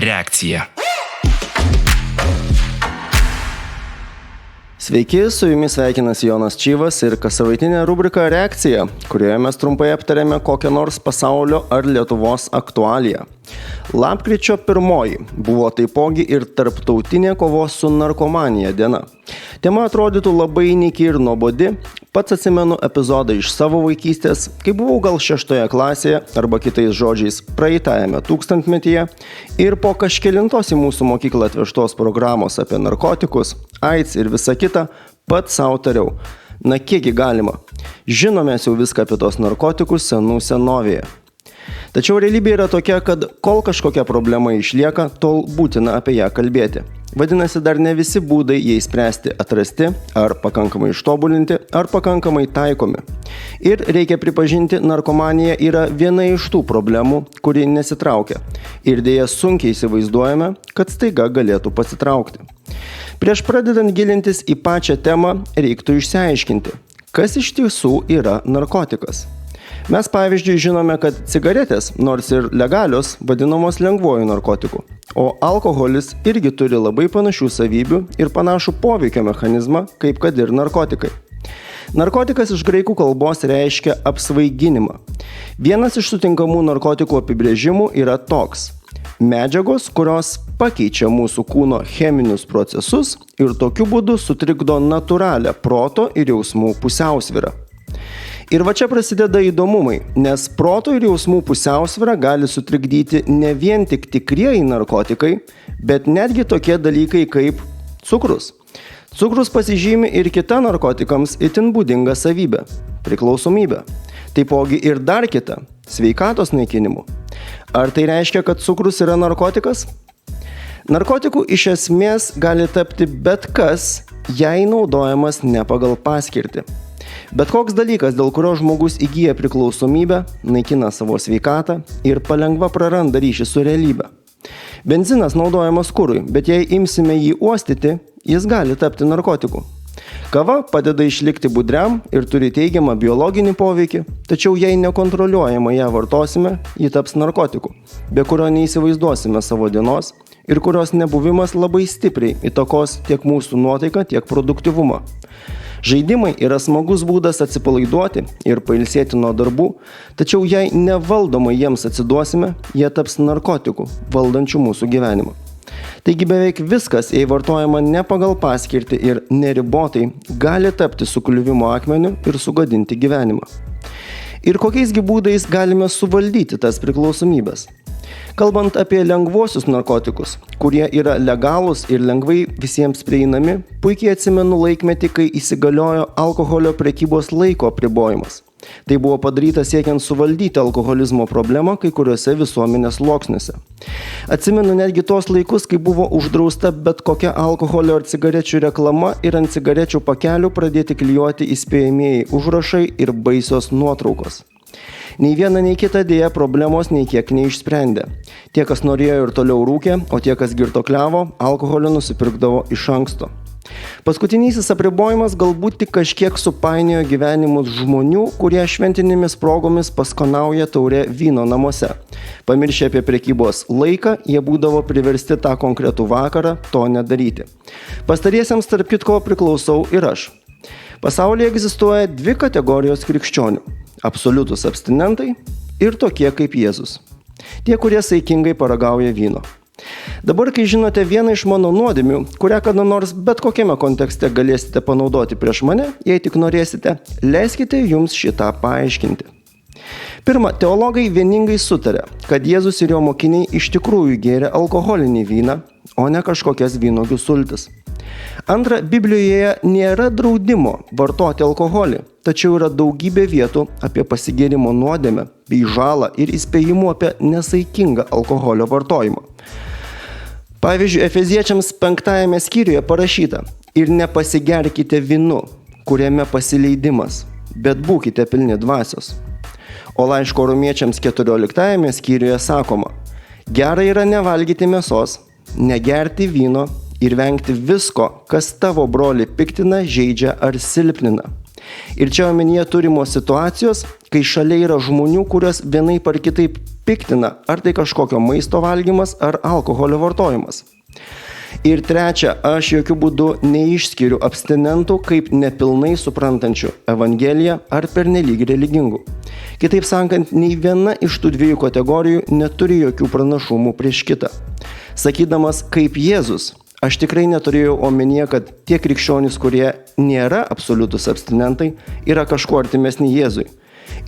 reakcija. Sveiki, su jumis sveikinasi Jonas Čyvas ir kassavaitinė rubrika Reakcija, kurioje mes trumpai aptarėme kokią nors pasaulio ar Lietuvos aktualiją. Lapkričio 1 buvo taipogi ir tarptautinė kovos su narkomanija diena. Tema atrodytų labai nyki ir nuobodi. Pats atsimenu epizodą iš savo vaikystės, kai buvau gal 6 klasėje arba kitais žodžiais praeitajame tūkstantmetyje ir po kažkelintos į mūsų mokyklą atvežtos programos apie narkotikus, AIDS ir visa kita, pats sau tariau, na kiekgi galima, žinome jau viską apie tos narkotikus senų senovėje. Tačiau realybė yra tokia, kad kol kažkokia problema išlieka, tol būtina apie ją kalbėti. Vadinasi, dar ne visi būdai jai spręsti atrasti, ar pakankamai ištobulinti, ar pakankamai taikomi. Ir reikia pripažinti, narkomanija yra viena iš tų problemų, kuri nesitraukia. Ir dėja sunkiai įsivaizduojame, kad staiga galėtų pasitraukti. Prieš pradedant gilintis į pačią temą, reiktų išsiaiškinti, kas iš tiesų yra narkotikas. Mes pavyzdžiui žinome, kad cigaretės, nors ir legalios, vadinamos lengvuoju narkotiku, o alkoholis irgi turi labai panašių savybių ir panašų poveikio mechanizmą, kaip kad ir narkotikai. Narkotikas iš graikų kalbos reiškia apsvaiginimą. Vienas iš sutinkamų narkotikų apibrėžimų yra toks: medžiagos, kurios pakeičia mūsų kūno cheminius procesus ir tokiu būdu sutrikdo natūralią proto ir jausmų pusiausvyrą. Ir va čia prasideda įdomumai, nes proto ir jausmų pusiausvyrą gali sutrikdyti ne vien tik tikrieji narkotikai, bet netgi tokie dalykai kaip cukrus. Cukrus pasižymi ir kita narkotikams itin būdinga savybė – priklausomybė. Taipogi ir dar kita – sveikatos naikinimu. Ar tai reiškia, kad cukrus yra narkotikas? Narkotikų iš esmės gali tapti bet kas, jei naudojamas ne pagal paskirtį. Bet koks dalykas, dėl kurio žmogus įgyja priklausomybę, naikina savo sveikatą ir palengva praranda ryšį su realybe. Benzinas naudojamas kurui, bet jei imsime jį uostyti, jis gali tapti narkotiku. Kava padeda išlikti budriam ir turi teigiamą biologinį poveikį, tačiau jei nekontroliuojama ją vartosime, ji taps narkotiku, be kurio neįsivaizduosime savo dienos ir kurios nebuvimas labai stipriai įtakos tiek mūsų nuotaiką, tiek produktyvumą. Žaidimai yra smagus būdas atsipalaiduoti ir pailsėti nuo darbų, tačiau jei nevaldomai jiems atsiduosime, jie taps narkotiku, valdančiu mūsų gyvenimą. Taigi beveik viskas, jei vartojama ne pagal paskirtį ir neribotai, gali tapti sukliuvimo akmeniu ir sugadinti gyvenimą. Ir kokiaisgi būdais galime suvaldyti tas priklausomybės? Kalbant apie lengvuosius narkotikus, kurie yra legalūs ir lengvai visiems prieinami, puikiai atsimenu laikmetį, kai įsigaliojo alkoholio prekybos laiko apribojimas. Tai buvo padaryta siekiant suvaldyti alkoholizmo problemą kai kuriuose visuomenės sluoksniuose. Atsimenu netgi tos laikus, kai buvo uždrausta bet kokia alkoholio ar cigarečių reklama ir ant cigarečių pakelių pradėti klijuoti įspėjamieji užrašai ir baisios nuotraukos. Nei viena, nei kita dėja problemos nei kiek neišsprendė. Tie, kas norėjo ir toliau rūkė, o tie, kas girtokliavo, alkoholio nusipirkdavo iš anksto. Paskutinysis apribojimas galbūt tik kažkiek supainiojo gyvenimus žmonių, kurie šventinėmis progomis paskanauja taurę vyno namuose. Pamiršę apie prekybos laiką, jie būdavo priversti tą konkretų vakarą to nedaryti. Pastariesiems tarp kitko priklausau ir aš. Pasaulyje egzistuoja 2 kategorijos krikščionių – absoliutus abstinentai ir tokie kaip Jėzus. Tie, kurie saikingai paragauja vyno. Dabar, kai žinote vieną iš mano nuodėmių, kurią kada nors bet kokiame kontekste galėsite panaudoti prieš mane, jei tik norėsite, leiskite jums šitą paaiškinti. Pirma, teologai vieningai sutarė, kad Jėzus ir jo mokiniai iš tikrųjų gėrė alkoholinį vyną, o ne kažkokias vynuogių sultis. Antra, Biblijoje nėra draudimo vartoti alkoholį, tačiau yra daugybė vietų apie pasigėrimo nuodėmę bei žalą ir įspėjimų apie nesaikingą alkoholio vartojimą. Pavyzdžiui, Efeziečiams 5 skyriuje parašyta: ir nepasigerkite vynu, kuriame pasileidimas, bet būkite pilni dvasios. O laiško Romiečiams 14 skyriuje sakoma: gera yra nevalgyti mėsos, negerti vyno ir vengti visko, kas tavo brolį piktina, žeidžia ar silpnina. Ir čia omenyje turimos situacijos, kai šalia yra žmonių, kurios vienaip ar kitaip piktina, ar tai kažkokio maisto valgymas ar alkoholio vartojimas. Ir trečia, aš jokių būdų neišskiriu abstinentų kaip nepilnai suprantančių Evangeliją ar pernelyg religingų. Kitaip sakant, nei viena iš tų dviejų kategorijų neturi jokių pranašumų prieš kitą. Sakydamas kaip Jėzus, aš tikrai neturėjau omenyje, kad tie krikščionys, kurie nėra absoliutus abstinentai, yra kažkuo artimesni Jėzui.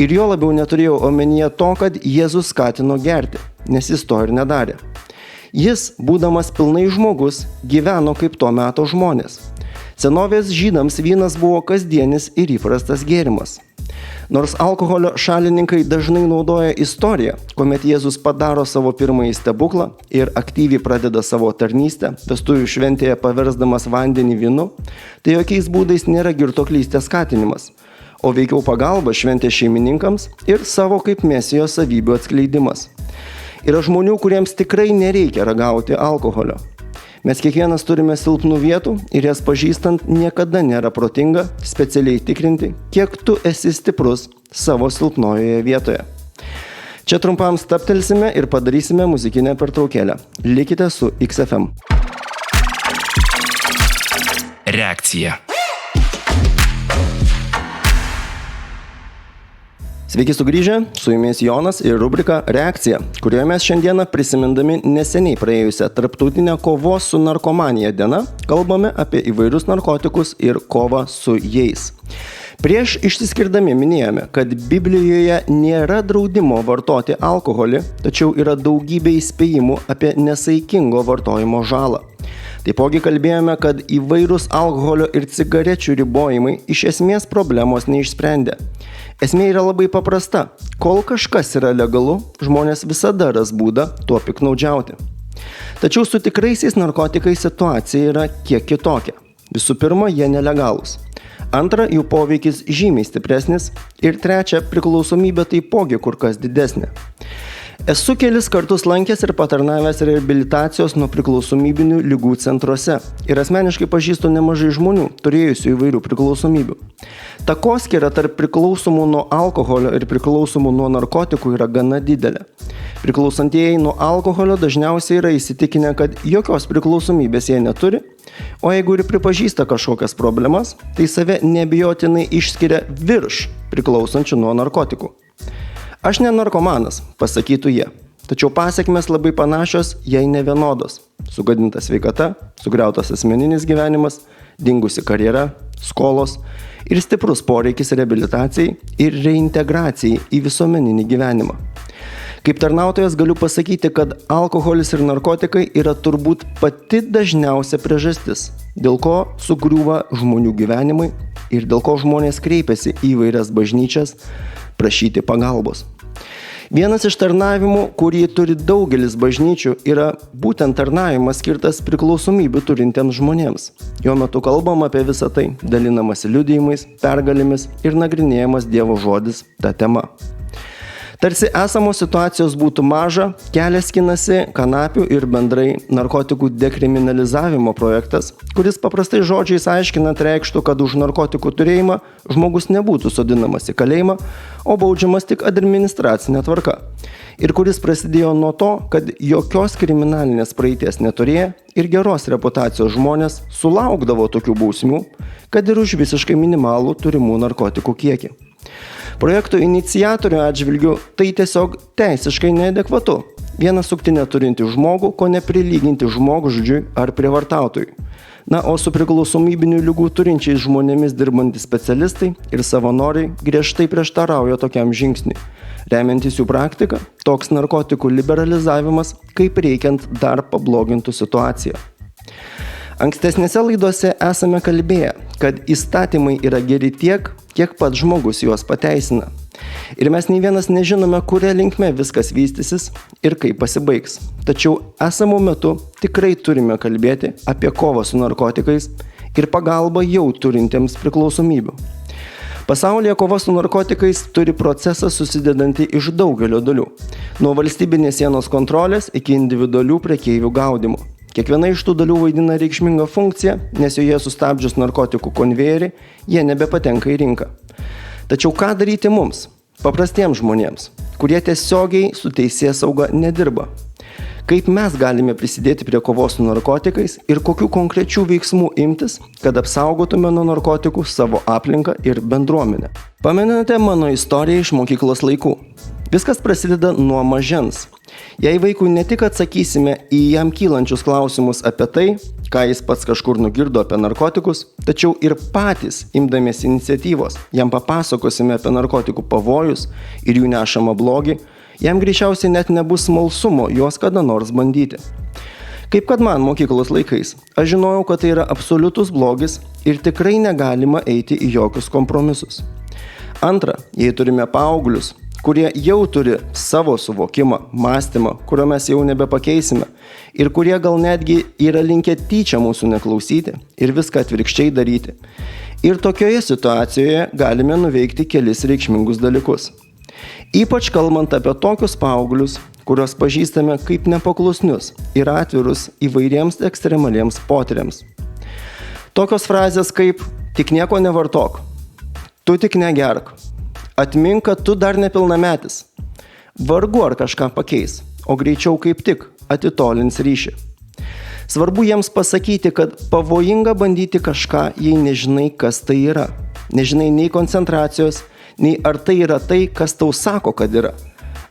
Ir jo labiau neturėjau omenyje to, kad Jėzus skatino gerti, nes jis to ir nedarė. Jis, būdamas pilnai žmogus, gyveno kaip to meto žmonės. Senovės žydams vynas buvo kasdienis ir įprastas gėrimas. Nors alkoholio šalininkai dažnai naudoja istoriją, kuomet Jėzus padaro savo pirmąjį stebuklą ir aktyviai pradeda savo tarnystę, vestuvių šventėje paversdamas vandenį vynu, tai jokiais būdais nėra girtuoklystės skatinimas, o veikiau pagalba šventės šeimininkams ir savo kaip mesijo savybių atskleidimas. Yra žmonių, kuriems tikrai nereikia ragauti alkoholio. Mes kiekvienas turime silpnų vietų ir jas pažįstant niekada nėra protinga specialiai tikrinti, kiek tu esi stiprus savo silpnojoje vietoje. Čia trumpam stabtelsime ir padarysime muzikinę pertraukėlę. Likite su XFM. Reakcija. Sveiki sugrįžę, su jumis Jonas ir rubrika Reakcija, kurioje mes šiandieną prisimindami neseniai praėjusią tarptautinę kovos su narkomanija dieną, kalbame apie įvairius narkotikus ir kovą su jais. Prieš išsiskirdami minėjome, kad Biblijoje nėra draudimo vartoti alkoholį, tačiau yra daugybė įspėjimų apie nesaikingo vartojimo žalą. Taipogi kalbėjome, kad įvairūs alkoholio ir cigarečių ribojimai iš esmės problemos neišsprendė. Esmė yra labai paprasta. Kol kažkas yra legalu, žmonės visada ras būdą tuo piknaudžiauti. Tačiau su tikraisiais narkotikais situacija yra kiek kitokia. Visų pirma, jie nelegalūs. Antra, jų poveikis žymiai stipresnis. Ir trečia, priklausomybė taipogi kur kas didesnė. Esu kelis kartus lankęs ir patarnavęs reabilitacijos nuo priklausomybinių ligų centruose ir asmeniškai pažįstu nemažai žmonių, turėjusių įvairių priklausomybių. Takoskyra tarp priklausomų nuo alkoholio ir priklausomų nuo narkotikų yra gana didelė. Priklausantieji nuo alkoholio dažniausiai yra įsitikinę, kad jokios priklausomybės jie neturi, o jeigu ir pripažįsta kažkokias problemas, tai save neabejotinai išskiria virš priklausančių nuo narkotikų. Aš ne narkomanas, pasakytų jie, tačiau pasekmės labai panašios, jei ne vienodos. Sugadinta sveikata, sugriautas asmeninis gyvenimas, dingusi karjera, skolos ir stiprus poreikis reabilitacijai ir reintegracijai į visuomeninį gyvenimą. Kaip tarnautojas galiu pasakyti, kad alkoholis ir narkotikai yra turbūt pati dažniausia priežastis, dėl ko sugriūva žmonių gyvenimai ir dėl ko žmonės kreipiasi į įvairias bažnyčias prašyti pagalbos. Vienas iš tarnavimų, kurį turi daugelis bažnyčių, yra būtent tarnavimas skirtas priklausomybių turintiems žmonėms. Jo metu kalbam apie visą tai, dalinamasi liudijimais, pergalėmis ir nagrinėjamas Dievo žodis ta tema. Tarsi esamos situacijos būtų maža, kelias skinasi kanapių ir bendrai narkotikų dekriminalizavimo projektas, kuris paprastai žodžiais aiškinant reikštų, kad už narkotikų turėjimą žmogus nebūtų sodinamas į kalėjimą, o baudžiamas tik administracinė tvarka. Ir kuris prasidėjo nuo to, kad jokios kriminalinės praeities neturėję ir geros reputacijos žmonės sulaukdavo tokių bausmių, kad ir už visiškai minimalų turimų narkotikų kiekį. Projekto iniciatorių atžvilgių tai tiesiog teisiškai neadekvatu. Vieną suktinę turinti žmogų, ko neprilyginti žmogžudžiui ar prievartautojui. Na, o su priklausomybinių ligų turinčiais žmonėmis dirbantys specialistai ir savanoriai griežtai prieštarauja tokiam žingsniui. Remiantis jų praktiką, toks narkotikų liberalizavimas kaip reikiant dar pablogintų situaciją. Ankstesnėse laidose esame kalbėję, kad įstatymai yra geri tiek, kiek pats žmogus juos pateisina. Ir mes nei vienas nežinome, kuria linkme viskas vystysis ir kaip pasibaigs. Tačiau esamų metu tikrai turime kalbėti apie kovą su narkotikais ir pagalbą jau turintiems priklausomybių. Pasaulyje kova su narkotikais turi procesą susidedantį iš daugelio dalių. Nuo valstybinės sienos kontrolės iki individualių prekeivių gaudimo. Kiekviena iš tų dalių vaidina reikšmingą funkciją, nes joje sustabdžius narkotikų konvejerį, jie nebepatenka į rinką. Tačiau ką daryti mums? paprastiems žmonėms, kurie tiesiogiai su teisėsauga nedirba. Kaip mes galime prisidėti prie kovos su narkotikais ir kokių konkrečių veiksmų imtis, kad apsaugotume nuo narkotikų savo aplinką ir bendruomenę. Pamenate mano istoriją iš mokyklos laikų? Viskas prasideda nuo mažens. Jei vaikui ne tik atsakysime į jam kylančius klausimus apie tai, ką jis pats kažkur nugirdo apie narkotikus, tačiau ir patys, imdamiesi iniciatyvos, jam papasakosime apie narkotikų pavojus ir jų nešamą blogį, jam greičiausiai net nebus smalsumo juos kada nors bandyti. Kaip kad man mokyklos laikais, aš žinojau, kad tai yra absoliutus blogis ir tikrai negalima eiti į jokius kompromisus. Antra, jei turime paauglius, kurie jau turi savo suvokimą, mąstymą, kurio mes jau nebepakeisime ir kurie gal netgi yra linkę tyčia mūsų neklausyti ir viską atvirkščiai daryti. Ir tokioje situacijoje galime nuveikti kelis reikšmingus dalykus. Ypač kalbant apie tokius paauglius, kuriuos pažįstame kaip nepaklusnius ir atvirus įvairiems ekstremaliems potyriams. Tokios frazės kaip "tik nieko nevartok", "tu tik negerk", "atmink, kad tu dar nepilnametis", vargu ar kažką pakeis, o greičiau kaip tik atitolins ryšį. Svarbu jiems pasakyti, kad pavojinga bandyti kažką, jei nežinai, kas tai yra. Nežinai nei koncentracijos, nei ar tai yra tai, kas tau sako, kad yra.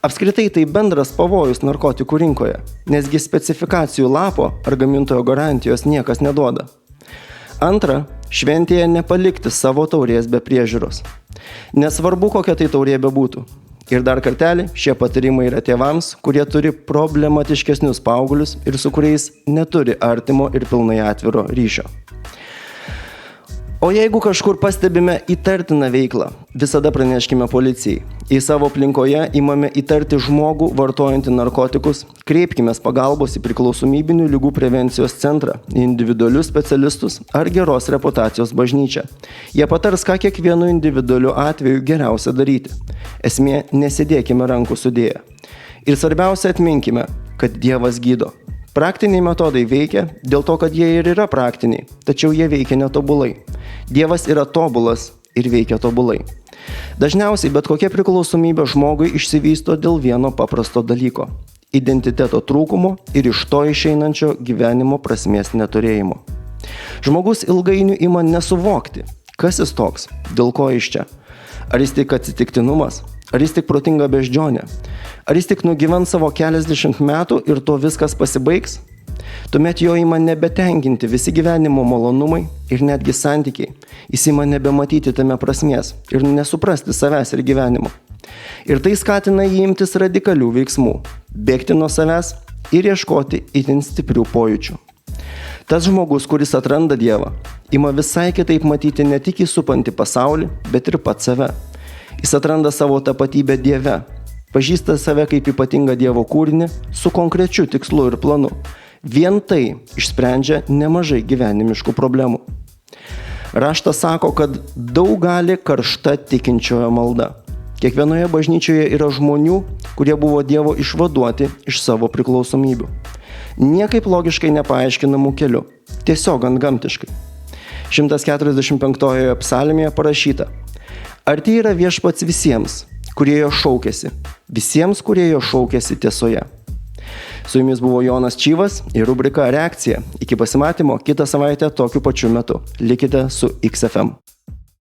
Apskritai tai bendras pavojus narkotikų rinkoje, nesgi specifikacijų lapo ar gamintojo garantijos niekas neduoda. Antra, šventėje nepalikti savo taurės be priežiūros. Nesvarbu, kokia tai taurė bebūtų. Ir dar kartelį, šie patarimai yra tėvams, kurie turi problematiškesnius paauglius ir su kuriais neturi artimo ir pilnai atviro ryšio. O jeigu kažkur pastebime įtartiną veiklą, visada praneškime policijai. Į savo aplinkoje imame įtarti žmogų vartojantį narkotikus, kreipkime pagalbos į priklausomybinių ligų prevencijos centrą, į individualius specialistus ar geros reputacijos bažnyčią. Jie patars, ką kiekvienu individualiu atveju geriausia daryti. Esmė, nesėdėkime rankų sudėję. Ir svarbiausia, atminkime, kad Dievas gydo. Praktiniai metodai veikia dėl to, kad jie ir yra praktiniai, tačiau jie veikia netobulai. Dievas yra tobulas ir veikia tobulai. Dažniausiai bet kokia priklausomybė žmogui išsivysto dėl vieno paprasto dalyko – identiteto trūkumo ir iš to išeinančio gyvenimo prasmės neturėjimo. Žmogus ilgainiui ima nesuvokti, kas jis toks, dėl ko jis čia. Ar jis tik atsitiktinumas, ar jis tik protinga beždžionė, ar jis tik nugyvens savo keliasdešimt metų ir to viskas pasibaigs? Tuomet jo ima nebetenkinti visi gyvenimo malonumai ir netgi santykiai. Jis ima nebematyti tame prasmės ir nesuprasti savęs ir gyvenimo. Ir tai skatina jį imtis radikalių veiksmų, bėgti nuo savęs ir ieškoti itin stiprių pojūčių. Tas žmogus, kuris atranda Dievą, ima visai kitaip matyti ne tik įsupantį pasaulį, bet ir pats save. Jis atranda savo tapatybę Dieve, pažįsta save kaip ypatingą Dievo kūrinį su konkrečiu tikslu ir planu. Vien tai išsprendžia nemažai gyvenimiškų problemų. Raštas sako, kad daug gali karšta tikinčiojo malda. Kiekvienoje bažnyčioje yra žmonių, kurie buvo Dievo išvaduoti iš savo priklausomybių. Niekaip logiškai nepaaiškinamų keliu, tiesiog antgamtiškai. 145 psalmėje parašyta: "Arti yra Viešpats visiems, kurie jo šaukiasi, visiems, kurie jo šaukiasi tiesoje." Su jumis buvo Jonas Čyvas ir rubrika Reakcija. Iki pasimatymo kitą savaitę tokiu pačiu metu. Likite su XFM.